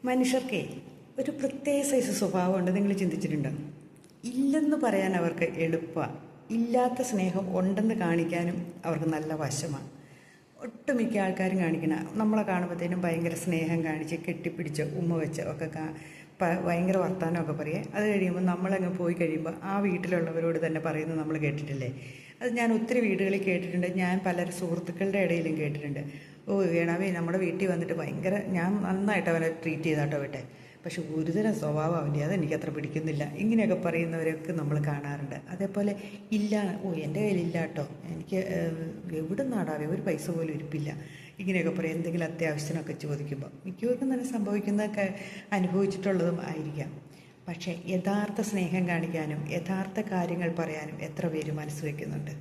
മനുഷ്യർക്കേ ഒരു പ്രത്യേക സൈസ് സ്വഭാവമുണ്ട്. നിങ്ങൾ ചിന്തിച്ചിട്ടുണ്ടോ? ഇല്ലെന്ന് പറയാൻ അവർക്ക് എളുപ്പമാണ്, ഇല്ലാത്ത സ്നേഹം ഉണ്ടെന്ന് കാണിക്കാനും അവർക്ക് നല്ല വശമാണ്. ഒട്ടുമിക്ക ആൾക്കാരും കാണിക്കണ നമ്മളെ കാണുമ്പോഴത്തേനും ഭയങ്കര സ്നേഹം കാണിച്ച് കെട്ടിപ്പിടിച്ച് ഉമ്മ വെച്ച് ഒക്കെ ഭയങ്കര വർത്തമാനമൊക്കെ പറയേ. അത് കഴിയുമ്പോൾ നമ്മളങ്ങ് പോയി കഴിയുമ്പോൾ ആ വീട്ടിലുള്ളവരോട് തന്നെ പറയുന്നത് നമ്മൾ കേട്ടിട്ടില്ലേ? അത് ഞാൻ ഒത്തിരി വീടുകളിൽ കേട്ടിട്ടുണ്ട്. ഞാൻ പലരും സുഹൃത്തുക്കളുടെ ഇടയിലും കേട്ടിട്ടുണ്ട്. ഓ വേണാവേ നമ്മുടെ വീട്ടിൽ വന്നിട്ട് ഭയങ്കര ഞാൻ നന്നായിട്ട് അവനെ ട്രീറ്റ് ചെയ്താട്ടോ വിട്ടെ, പക്ഷെ ഒരുതരം സ്വഭാവം അവൻ്റെ അതെനിക്കത്ര പിടിക്കുന്നില്ല, ഇങ്ങനെയൊക്കെ പറയുന്നവരൊക്കെ നമ്മൾ കാണാറുണ്ട്. അതേപോലെ ഇല്ല, ഓ എൻ്റെ കയ്യിലില്ല കേട്ടോ, എനിക്ക് എവിടെ നിന്നാടാവേ ഒരു പൈസ പോലും ഇരിപ്പില്ല, ഇങ്ങനെയൊക്കെ പറയും. എന്തെങ്കിലും അത്യാവശ്യത്തിനൊക്കെ ചോദിക്കുമ്പോൾ മിക്കവർക്കും തന്നെ സംഭവിക്കുന്നതൊക്കെ അനുഭവിച്ചിട്ടുള്ളതും ആയിരിക്കാം. പക്ഷേ യഥാർത്ഥ സ്നേഹം കാണിക്കാനും യഥാർത്ഥ കാര്യങ്ങൾ പറയാനും എത്ര പേര് മനസ്സ് വയ്ക്കുന്നുണ്ട്?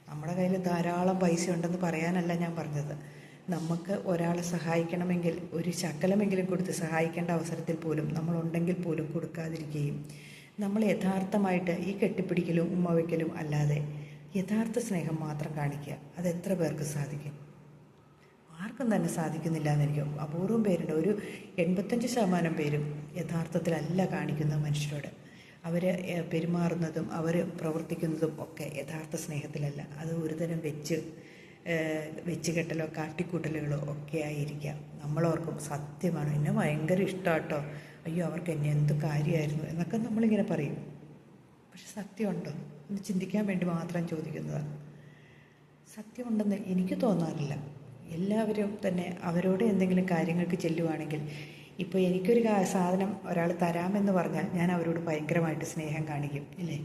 നമ്മുടെ കയ്യിൽ ധാരാളം പൈസ ഉണ്ടെന്ന് പറയാനല്ല ഞാൻ പറഞ്ഞത്. നമുക്ക് ഒരാളെ സഹായിക്കണമെങ്കിൽ ഒരു ശകലമെങ്കിലും കൊടുത്ത് സഹായിക്കേണ്ട അവസരത്തിൽ പോലും നമ്മളുണ്ടെങ്കിൽ പോലും കൊടുക്കാതിരിക്കുകയും നമ്മൾ യഥാർത്ഥമായിട്ട് ഈ കെട്ടിപ്പിടിക്കലും ഉമ്മ വയ്ക്കലും അല്ലാതെ യഥാർത്ഥ സ്നേഹം മാത്രം കാണിക്കുക, അതെത്ര പേർക്ക് സാധിക്കും? ആർക്കും തന്നെ സാധിക്കുന്നില്ല എന്നെനിക്ക് അപൂർവം പേരുണ്ട്. ഒരു 85% പേരും യഥാർത്ഥത്തിലല്ല കാണിക്കുന്ന മനുഷ്യരോട്. അവർ പെരുമാറുന്നതും അവർ പ്രവർത്തിക്കുന്നതും ഒക്കെ യഥാർത്ഥ സ്നേഹത്തിലല്ല. അത് ഒരുതരം വെച്ച് കെട്ടലോ കാട്ടിക്കൂട്ടലുകളോ ഒക്കെ ആയിരിക്കാം. നമ്മളോർക്കും സത്യമാണ്, എന്നെ ഭയങ്കര ഇഷ്ടമാട്ടോ, അയ്യോ അവർക്ക് എന്നെ എന്ത് കാര്യമായിരുന്നു എന്നൊക്കെ നമ്മളിങ്ങനെ പറയും. പക്ഷെ സത്യമുണ്ടോ എന്ന് ചിന്തിക്കാൻ വേണ്ടി മാത്രം ചോദിക്കുന്നതാണ്. സത്യമുണ്ടെന്ന് എനിക്ക് തോന്നാറില്ല. എല്ലാവരും തന്നെ അവരോട് എന്തെങ്കിലും കാര്യങ്ങൾക്ക് ചെല്ലുവാണെങ്കിൽ, ഇപ്പോൾ എനിക്കൊരു സാധനം ഒരാൾ തരാമെന്ന് പറഞ്ഞാൽ ഞാൻ അവരോട് ഭയങ്കരമായിട്ട് സ്നേഹം കാണിക്കും, ഇല്ലേ?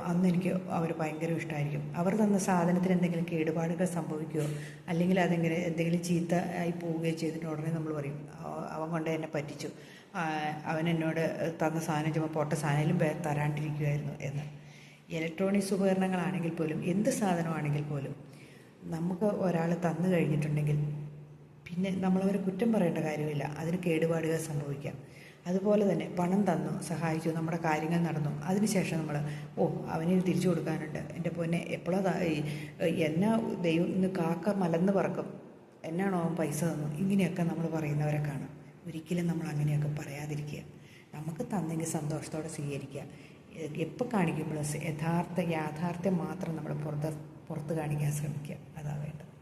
അന്ന് എനിക്ക് അവർ ഭയങ്കര ഇഷ്ടമായിരിക്കും. അവർ തന്ന സാധനത്തിന് എന്തെങ്കിലും കേടുപാടുകൾ സംഭവിക്കുകയോ അല്ലെങ്കിൽ അതെങ്ങനെ എന്തെങ്കിലും ചീത്ത ആയി പോവുകയോ ചെയ്തിട്ട് ഉടനെ നമ്മൾ പറയും, അവൻ കൊണ്ട് എന്നെ പറ്റിച്ചു, അവൻ എന്നോട് തന്ന സാധനം ചുമ്മാ പൊട്ട സാധനം തരാണ്ടിരിക്കുമായിരുന്നു എന്ന്. ഇലക്ട്രോണിക്സ് ഉപകരണങ്ങളാണെങ്കിൽ പോലും എന്ത് സാധനമാണെങ്കിൽ പോലും നമുക്ക് ഒരാൾ തന്നു കഴിഞ്ഞിട്ടുണ്ടെങ്കിൽ പിന്നെ നമ്മളവരെ കുറ്റം പറയേണ്ട കാര്യമില്ല, അതിന് കേടുപാടുകൾ സംഭവിക്കാം. അതുപോലെ തന്നെ പണം തന്നു സഹായിച്ചു, നമ്മുടെ കാര്യങ്ങൾ നടന്നു, അതിനുശേഷം നമ്മൾ അവന് തിരിച്ചു കൊടുക്കാനുണ്ട്, എൻ്റെ പൊന്നെ എപ്പോഴാ എന്നാ ദൈവം ഇന്ന് കാക്ക മലന്ന് പറക്കും, എന്നാണോ അവൻ പൈസ തന്നു, ഇങ്ങനെയൊക്കെ നമ്മൾ പറയുന്നവരെ കാണും. ഒരിക്കലും നമ്മൾ അങ്ങനെയൊക്കെ പറയാതിരിക്കുക. നമുക്ക് തന്നെങ്കിൽ സന്തോഷത്തോടെ സ്വീകരിക്കുക. എപ്പോൾ കാണിക്കുമ്പോഴും യാഥാർത്ഥ്യം മാത്രം നമ്മൾ പുറത്ത് കാണിക്കാൻ ശ്രമിക്കുക, അതാ വേണ്ടത്.